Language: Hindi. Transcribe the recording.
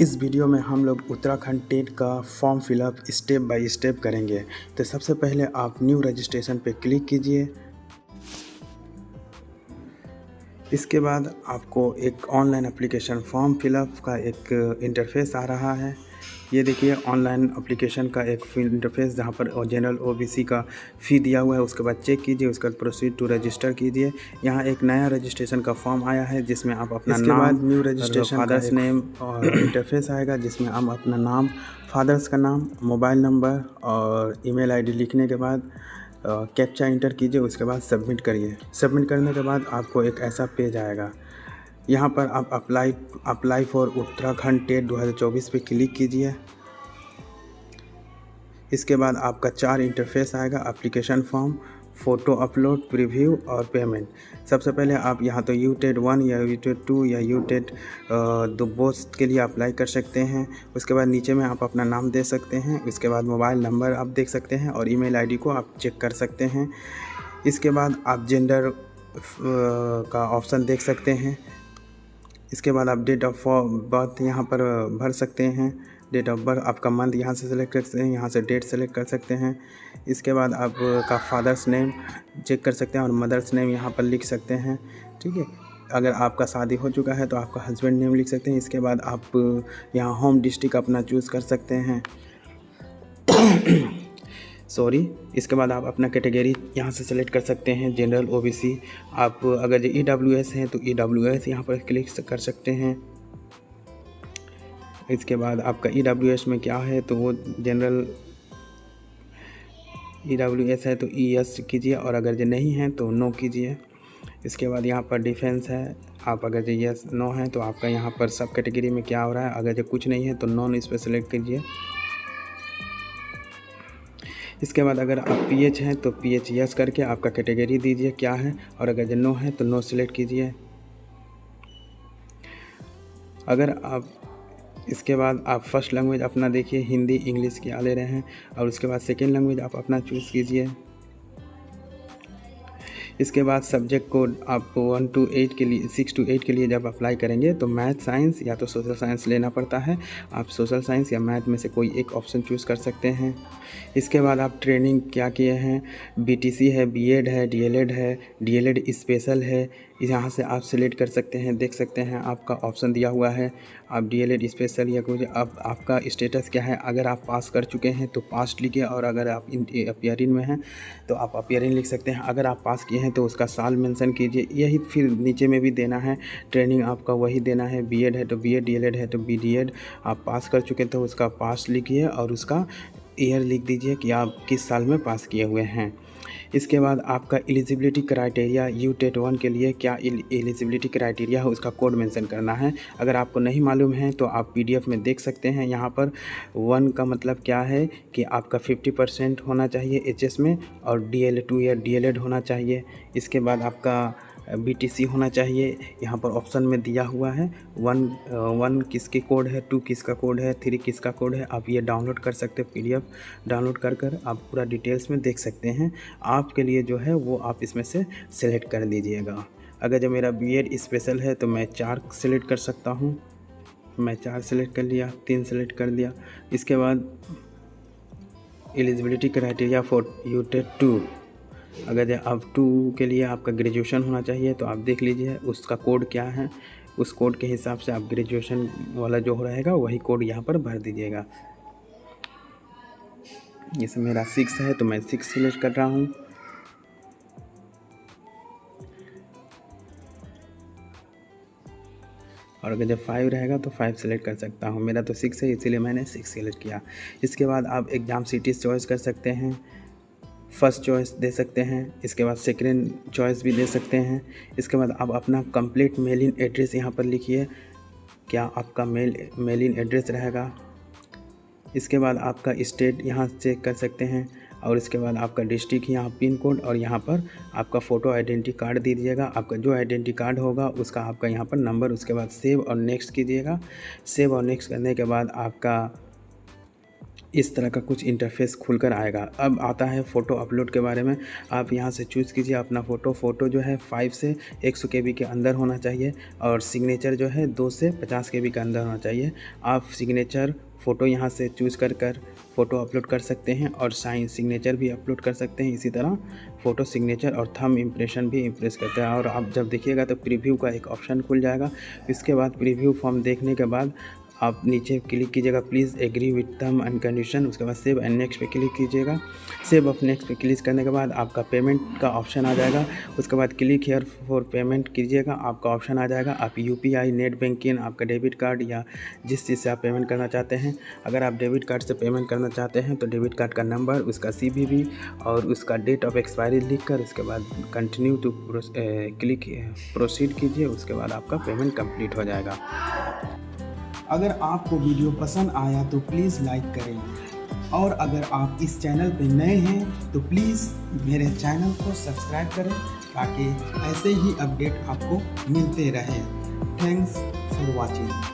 इस वीडियो में हम लोग उत्तराखंड टेट का form fill up step by step करेंगे। तो सबसे पहले आप न्यू रजिस्ट्रेशन पे क्लिक कीजिए। इसके बाद आपको एक ऑनलाइन एप्लीकेशन फॉर्म फिलअप का एक इंटरफेस आ रहा है। ये देखिए ऑनलाइन एप्लीकेशन का एक इंटरफेस जहाँ पर जनरल ओबीसी का फ़ी दिया हुआ है। उसके बाद चेक कीजिए, उसके बाद प्रोसीड टू रजिस्टर कीजिए। यहाँ एक नया रजिस्ट्रेशन का फॉर्म आया है जिसमें आप अपना इसके नाम, बाद न्यू रजिस्ट्रेशन फादर्स का नेम और इंटरफेस आएगा जिसमें आप अपना नाम, फादर्स का नाम, मोबाइल नंबर और ईमेल आईडी लिखने के बाद कैप्चा इंटर कीजिए। उसके बाद सबमिट करिए। सबमिट करने के बाद आपको एक ऐसा पेज आएगा। यहाँ पर आप अप्लाई फॉर उत्तराखंड टेट 2024 पे क्लिक कीजिए। इसके बाद आपका 4 इंटरफेस आएगा: application form, photo upload, preview और पेमेंट। सबसे पहले आप यहाँ तो यूटेट 1 या यूटेट 2 या यूटेट दो बोथ के लिए अप्लाई कर सकते हैं। उसके बाद नीचे में आप अपना नाम दे सकते हैं। उसके बाद मोबाइल नंबर आप देख सकते हैं और ईमेल आईडी को आप चेक कर सकते हैं। इसके बाद आप जेंडर का ऑप्शन देख सकते हैं। इसके बाद आप डेट ऑफ बर्थ यहाँ पर भर सकते हैं। डेट ऑफ बर्थ आपका मंथ यहाँ से सेलेक्ट कर सकते हैं, यहाँ से डेट सेलेक्ट कर सकते हैं। इसके बाद आपका फादर्स नेम चेक कर सकते हैं और मदर्स नेम यहाँ पर लिख सकते हैं। ठीक है, अगर आपका शादी हो चुका है तो आपका हस्बैंड नेम लिख सकते हैं। इसके बाद आप यहाँ होम डिस्ट्रिक्ट अपना चूज़ कर सकते हैं। इसके बाद आप अपना कैटेगरी यहाँ से सेलेक्ट कर सकते हैं, जनरल, ओबीसी। आप अगर ईडब्ल्यूएस हैं तो ईडब्ल्यूएस यहाँ पर क्लिक कर सकते हैं। इसके बाद आपका ईडब्ल्यूएस में क्या है तो वो जनरल, ईडब्ल्यूएस है तो ईएस कीजिए और अगर जो नहीं है तो नो कीजिए। इसके बाद यहाँ पर डिफेंस है, आप अगर जो यस नो है तो आपका यहाँ पर सब कैटेगरी में क्या हो रहा है। अगर जो कुछ नहीं है तो नॉन इस पर सेलेक्ट कीजिए। इसके बाद अगर आप पीएच हैं तो पीएच यस करके आपका कैटेगरी दीजिए क्या है, और अगर जो नो है तो नो सिलेक्ट कीजिए। अगर आप इसके बाद आप फर्स्ट लैंग्वेज अपना देखिए, हिंदी इंग्लिश क्या ले रहे हैं, और उसके बाद सेकेंड लैंग्वेज आप अपना चूज़ कीजिए। इसके बाद सब्जेक्ट कोड आप 1 to 8 के लिए, 6 to 8 के लिए जब अप्लाई करेंगे तो मैथ, साइंस या तो सोशल साइंस लेना पड़ता है। आप सोशल साइंस या मैथ में से कोई एक ऑप्शन चूज़ कर सकते हैं। इसके बाद आप ट्रेनिंग क्या किए हैं, बीटीसी है, बीएड है, डीएलएड है, डीएलएड स्पेशल है, यहाँ से आप सिलेक्ट कर सकते हैं। देख सकते हैं आपका ऑप्शन दिया हुआ है, आप डीएलएड स्पेशल या कुछ। अब आपका स्टेटस क्या है, अगर आप पास कर चुके हैं तो पास लिखिए, और अगर आप अपियरिंग में हैं तो आप अपियरिंग लिख सकते हैं। अगर आप पास किए हैं तो उसका साल मेंशन कीजिए। यही फिर नीचे में भी देना है, ट्रेनिंग आपका वही देना है। बीएड है तो बीएड, डीएलएड है तो बीडीएड। आप पास कर चुके तो उसका पास लिखिए और उसका ईयर लिख दीजिए कि आप किस साल में पास किए हुए हैं। इसके बाद आपका एलिजिबिलिटी क्राइटेरिया यूटेट 1 के लिए क्या एलिजिबिलिटी क्राइटेरिया है उसका कोड मेंशन करना है। अगर आपको नहीं मालूम है तो आप पीडीएफ में देख सकते हैं। यहाँ पर 1 का मतलब क्या है कि आपका 50% होना चाहिए एचएस में, और डीएलएड 2 या डीएलएड होना चाहिए। इसके बाद आपका बीटीसी होना चाहिए। यहाँ पर ऑप्शन में दिया हुआ है 1 किसके कोड है, 2 किसका कोड है, 3 किसका कोड है। आप ये डाउनलोड कर सकते हैं, पीडीएफ डाउनलोड कर आप पूरा डिटेल्स में देख सकते हैं। आपके लिए जो है वो आप इसमें से सेलेक्ट कर दीजिएगा। अगर जो मेरा बीएड स्पेशल है तो मैं 4 सेलेक्ट कर सकता हूँ। मैं 4 सेलेक्ट कर लिया, 3 सेलेक्ट कर दिया। इसके बाद एलिजिबिलिटी क्राइटेरिया फॉर यूटेट 2, अगर अब 2 के लिए आपका ग्रेजुएशन होना चाहिए तो आप देख लीजिए उसका कोड क्या है। उस कोड के हिसाब से आप ग्रेजुएशन वाला जो रहेगा वही कोड यहाँ पर भर दीजिएगा। जैसे मेरा 6 है तो मैं 6 सिलेक्ट कर रहा हूँ। और अगर जब 5 रहेगा तो 5 सेलेक्ट कर सकता हूँ। मेरा तो 6 है इसीलिए मैंने 6 सेलेक्ट किया। इसके बाद आप एग्ज़ाम सिटीज़ चॉइस कर सकते हैं, फर्स्ट चॉइस दे सकते हैं। इसके बाद सेकंड चॉइस भी दे सकते हैं। इसके बाद आप अपना कंप्लीट मेलिंग एड्रेस यहाँ पर लिखिए, क्या आपका मेलिंग एड्रेस रहेगा। इसके बाद आपका स्टेट यहाँ चेक कर सकते हैं, और इसके बाद आपका डिस्ट्रिक्ट, यहाँ पिन कोड, और यहाँ पर आपका फ़ोटो आइडेंटिटी कार्ड दीजिएगा। आपका जो आइडेंटिटी कार्ड होगा उसका आपका यहाँ पर नंबर। उसके बाद सेव और नेक्स्ट कीजिएगा। सेव और नेक्स्ट करने के बाद आपका इस तरह का कुछ इंटरफेस खुलकर आएगा। अब आता है फ़ोटो अपलोड के बारे में। आप यहाँ से चूज़ कीजिए अपना फ़ोटो जो है 5 से 100 KB के अंदर होना चाहिए और सिग्नेचर जो है 2 से 50 KB के अंदर होना चाहिए। आप सिग्नेचर फ़ोटो यहाँ से चूज़ कर फ़ोटो अपलोड कर सकते हैं और साइन सिग्नेचर भी अपलोड कर सकते हैं। इसी तरह फ़ोटो सिग्नेचर और थंब इम्प्रेशन भी इम्प्रेस करते हैं। और आप जब देखिएगा तो प्रीव्यू का एक ऑप्शन खुल जाएगा। इसके बाद प्रीव्यू फॉर्म देखने के बाद आप नीचे क्लिक कीजिएगा please agree with term and condition. उसके बाद सेव एंड नेक्स्ट पे क्लिक कीजिएगा। सेव ऑफ नेक्स्ट पे क्लिक करने के बाद आपका पेमेंट का ऑप्शन आ जाएगा। उसके बाद क्लिक हियर फॉर पेमेंट कीजिएगा, आपका ऑप्शन आ जाएगा। आप UPI, नेट बैंकिंग, आपका डेबिट कार्ड या जिस चीज़ से आप पेमेंट करना चाहते हैं। अगर आप डेबिट कार्ड से पेमेंट करना चाहते हैं तो डेबिट कार्ड का नंबर, उसका CVV और उसका डेट ऑफ एक्सपायरी लिखकर उसके बाद कंटिन्यू टू क्लिक प्रोसीड कीजिए। उसके बाद आपका पेमेंट कंप्लीट हो जाएगा। अगर आपको वीडियो पसंद आया तो प्लीज़ लाइक करें और अगर आप इस चैनल पे नए हैं तो प्लीज़ मेरे चैनल को सब्सक्राइब करें ताकि ऐसे ही अपडेट आपको मिलते रहें। Thanks for watching.